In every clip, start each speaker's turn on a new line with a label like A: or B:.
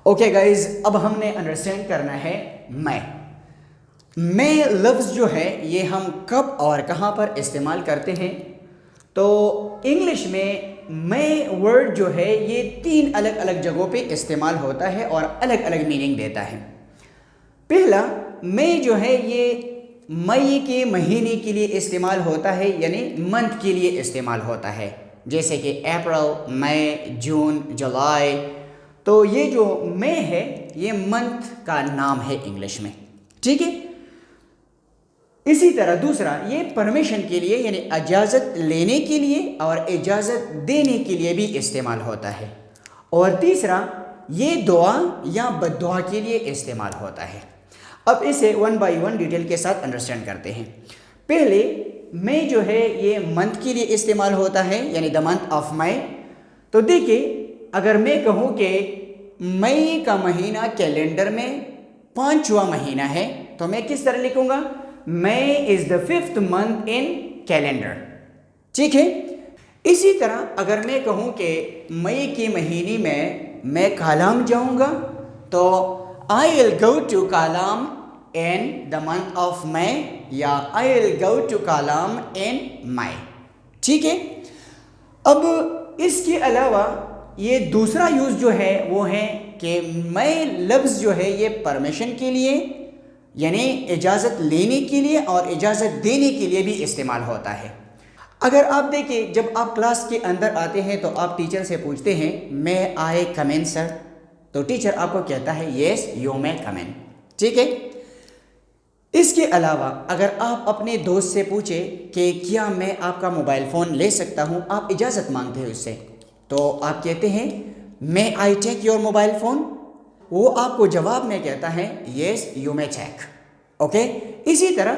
A: Okay guys, اب ہم نے انڈرسٹینڈ کرنا ہے میں لفظ جو ہے یہ ہم کب اور کہاں پر استعمال کرتے ہیں. تو انگلش میں ورڈ جو ہے یہ 3 الگ الگ جگہوں پہ استعمال ہوتا ہے اور الگ الگ میننگ دیتا ہے. پہلا میں جو ہے یہ مئی کے مہینے کے لیے استعمال ہوتا ہے، یعنی منتھ کے لیے استعمال ہوتا ہے، جیسے کہ اپریل، مئی، جون، جولائی. تو یہ جو مئی ہے یہ منتھ کا نام ہے انگلش میں، ٹھیک ہے. اسی طرح دوسرا یہ پرمیشن کے لیے یعنی اجازت لینے کے لیے اور اجازت دینے کے لیے بھی استعمال ہوتا ہے. اور تیسرا یہ دعا یا بد دعا کے لیے استعمال ہوتا ہے. اب اسے 1 بائی 1 ڈیٹیل کے ساتھ انڈرسٹینڈ کرتے ہیں. پہلے مئی جو ہے یہ منتھ کے لیے استعمال ہوتا ہے، یعنی دا منتھ آف مئی. تو دیکھیں، اگر میں کہوں کہ مئی کا مہینہ کیلنڈر میں 5واں مہینہ ہے تو میں کس طرح لکھوں گا؟ مئی از دا 5th month in calendar، ٹھیک ہے. اسی طرح اگر میں کہوں کہ مئی کے مہینے میں کالام جاؤں گا تو I will go to Kalam in the month of May یا I will go to Kalam in May، ٹھیک ہے. اب اس کے علاوہ یہ دوسرا یوز جو ہے وہ ہے کہ میں لفظ جو ہے یہ پرمیشن کے لیے یعنی اجازت لینے کے لیے اور اجازت دینے کے لیے بھی استعمال ہوتا ہے. اگر آپ دیکھیں جب آپ کلاس کے اندر آتے ہیں تو آپ ٹیچر سے پوچھتے ہیں may I come in sir؟ تو ٹیچر آپ کو کہتا ہے yes you may come in، ٹھیک ہے. اس کے علاوہ اگر آپ اپنے دوست سے پوچھیں کہ کیا میں آپ کا موبائل فون لے سکتا ہوں، آپ اجازت مانگتے ہیں اس سے، تو آپ کہتے ہیں may I take your mobile phone؟ وہ آپ کو جواب میں کہتا ہے yes you may take، okay. اسی طرح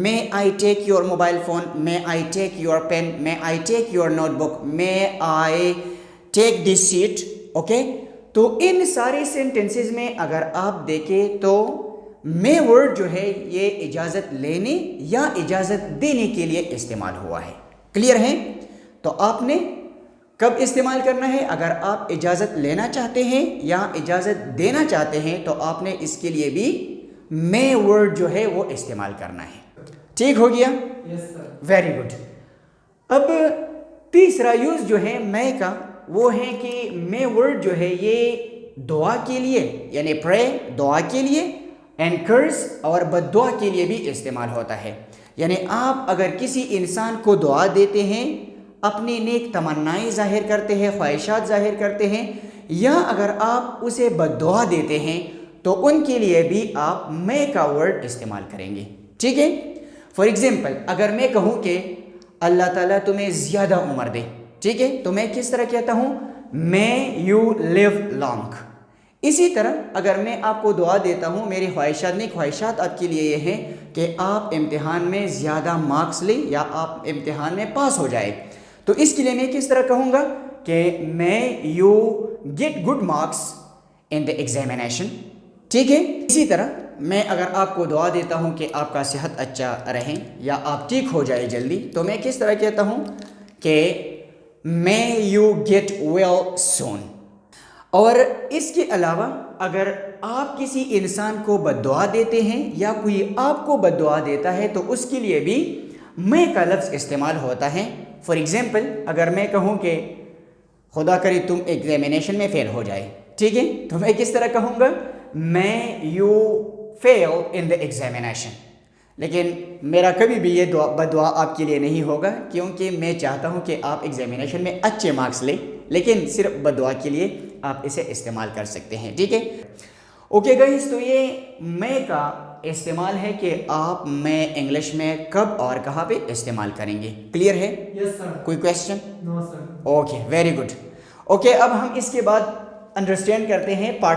A: may I take your mobile phone، may I take your pen، may I take your notebook، may I take this sheet، okay. تو ان سارے سینٹنسز میں اگر آپ دیکھیں تو may ورڈ جو ہے یہ اجازت لینے یا اجازت دینے کے لیے استعمال ہوا ہے. کلیئر ہے؟ تو آپ نے کب استعمال کرنا ہے؟ اگر آپ اجازت لینا چاہتے ہیں یا اجازت دینا چاہتے ہیں تو آپ نے اس کے لیے بھی may ورڈ جو ہے وہ استعمال کرنا ہے. ٹھیک ہو گیا؟
B: Yes sir.
A: Very good. اب تیسرا یوز جو ہے may کا وہ ہے کہ may ورڈ جو ہے یہ دعا کے لیے یعنی پرے دعا کے لیے، اینڈ کرس اور بد دعا کے لیے بھی استعمال ہوتا ہے. یعنی آپ اگر کسی انسان کو دعا دیتے ہیں، اپنی نیک تمنائیں ظاہر کرتے ہیں، خواہشات ظاہر کرتے ہیں، یا اگر آپ اسے بد دعا دیتے ہیں تو ان کے لیے بھی آپ may کا ورڈ استعمال کریں گے، ٹھیک ہے. فار ایگزامپل اگر میں کہوں کہ اللہ تعالیٰ تمہیں زیادہ عمر دے، ٹھیک ہے، تو میں کس طرح کہتا ہوں may you live long. اسی طرح اگر میں آپ کو دعا دیتا ہوں، میری خواہشات آپ کے لیے یہ ہیں کہ آپ امتحان میں زیادہ مارکس لیں یا آپ امتحان میں پاس ہو جائے، تو اس کے لیے میں کس طرح کہوں گا کہ may you get good marks in the examination، ٹھیک ہے. اسی طرح میں اگر آپ کو دعا دیتا ہوں کہ آپ کا صحت اچھا رہیں یا آپ ٹھیک ہو جائے جلدی، تو میں کس طرح کہتا ہوں کہ may you get well soon. اور اس کے علاوہ اگر آپ کسی انسان کو بد دعا دیتے ہیں یا کوئی آپ کو بد دعا دیتا ہے تو اس کے لیے بھی may کا لفظ استعمال ہوتا ہے. فار ایگزامپل اگر میں کہوں کہ خدا کرے تم ایگزامینیشن میں فیل ہو جائے، ٹھیک ہے، تو میں کس طرح کہوں گا may you fail in the examination. لیکن میرا کبھی بھی یہ بد دعا آپ کے لیے نہیں ہوگا، کیونکہ میں چاہتا ہوں کہ آپ ایگزامینیشن میں اچھے مارکس لیں، لیکن صرف بد دعا کے لیے آپ اسے استعمال کر سکتے ہیں، ٹھیک ہے. اوکے گائز، تو یہ may کا استعمال ہے کہ آپ may انگلش میں کب اور کہاں پہ استعمال کریں گے. کلیئر ہے؟
B: Yes sir.
A: کوئی question?
B: No sir.
A: Okay, very good. Okay, اب ہم اس کے بعد انڈرسٹینڈ کرتے ہیں پارٹ